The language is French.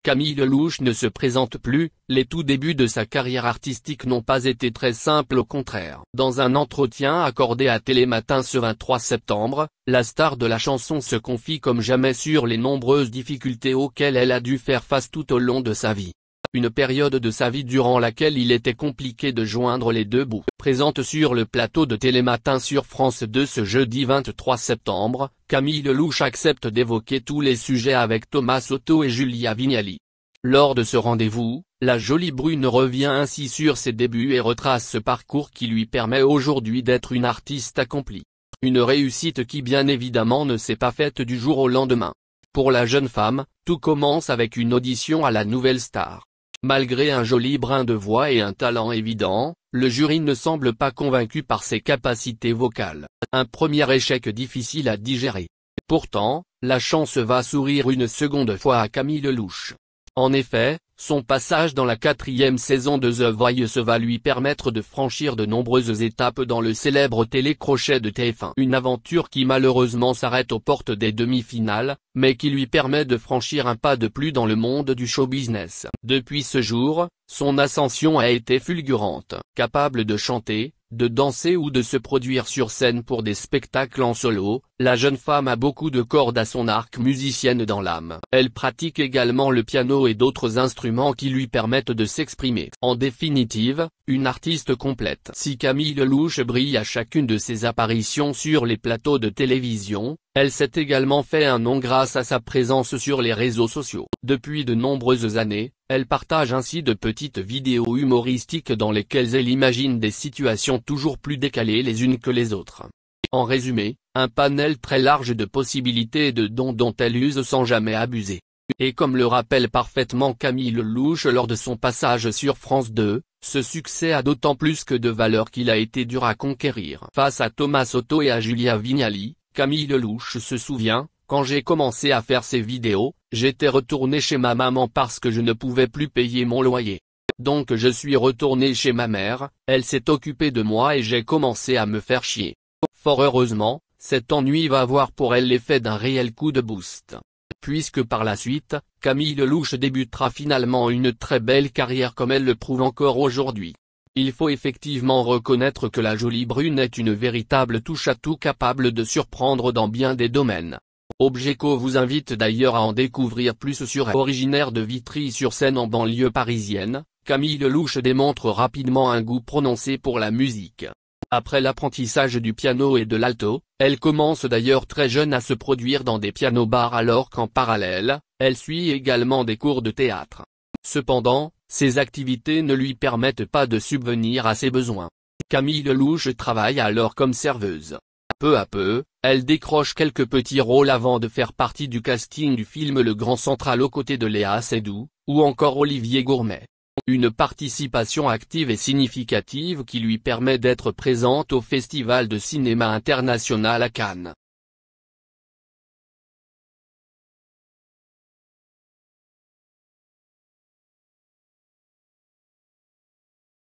Camille Lelouch ne se présente plus, les tout débuts de sa carrière artistique n'ont pas été très simples, au contraire. Dans un entretien accordé à Télématin ce 23 septembre, la star de la chanson se confie comme jamais sur les nombreuses difficultés auxquelles elle a dû faire face tout au long de sa vie. Une période de sa vie durant laquelle il était compliqué de joindre les deux bouts. Présente sur le plateau de Télématin sur France 2 ce jeudi 23 septembre, Camille Lelouch accepte d'évoquer tous les sujets avec Thomas Soto et Julia Vignali. Lors de ce rendez-vous, la jolie brune revient ainsi sur ses débuts et retrace ce parcours qui lui permet aujourd'hui d'être une artiste accomplie. Une réussite qui bien évidemment ne s'est pas faite du jour au lendemain. Pour la jeune femme, tout commence avec une audition à la Nouvelle Star. Malgré un joli brin de voix et un talent évident, le jury ne semble pas convaincu par ses capacités vocales. Un premier échec difficile à digérer. Pourtant, la chance va sourire une seconde fois à Camille Lelouch. En effet, son passage dans la 4e saison de The Voice va lui permettre de franchir de nombreuses étapes dans le célèbre télécrochet de TF1. Une aventure qui malheureusement s'arrête aux portes des demi-finales, mais qui lui permet de franchir un pas de plus dans le monde du show business. Depuis ce jour, son ascension a été fulgurante. Capable de chanter, de danser ou de se produire sur scène pour des spectacles en solo, la jeune femme a beaucoup de cordes à son arc musicienne dans l'âme. Elle pratique également le piano et d'autres instruments qui lui permettent de s'exprimer. En définitive, une artiste complète. Si Camille Lelouch brille à chacune de ses apparitions sur les plateaux de télévision, elle s'est également fait un nom grâce à sa présence sur les réseaux sociaux. Depuis de nombreuses années, elle partage ainsi de petites vidéos humoristiques dans lesquelles elle imagine des situations toujours plus décalées les unes que les autres. En résumé, un panel très large de possibilités et de dons dont elle use sans jamais abuser. Et comme le rappelle parfaitement Camille Lelouch lors de son passage sur France 2, ce succès a d'autant plus que de valeur qu'il a été dur à conquérir. Face à Thomas Soto et à Julia Vignali, Camille Lelouch se souvient: quand j'ai commencé à faire ces vidéos, j'étais retourné chez ma maman parce que je ne pouvais plus payer mon loyer. Donc je suis retourné chez ma mère, elle s'est occupée de moi et j'ai commencé à me faire chier. Fort heureusement, cet ennui va avoir pour elle l'effet d'un réel coup de boost. Puisque par la suite, Camille Lelouch débutera finalement une très belle carrière comme elle le prouve encore aujourd'hui. Il faut effectivement reconnaître que la jolie brune est une véritable touche-à-tout capable de surprendre dans bien des domaines. Objeco vous invite d'ailleurs à en découvrir plus sur elle. Originaire de Vitry-sur-Seine en banlieue parisienne, Camille Lelouch démontre rapidement un goût prononcé pour la musique. Après l'apprentissage du piano et de l'alto, elle commence d'ailleurs très jeune à se produire dans des piano-bars alors qu'en parallèle, elle suit également des cours de théâtre. Cependant, ces activités ne lui permettent pas de subvenir à ses besoins. Camille Lelouch travaille alors comme serveuse. Peu à peu, elle décroche quelques petits rôles avant de faire partie du casting du film Le Grand Central aux côtés de Léa Seydoux, ou encore Olivier Gourmet. Une participation active et significative qui lui permet d'être présente au Festival de cinéma international à Cannes.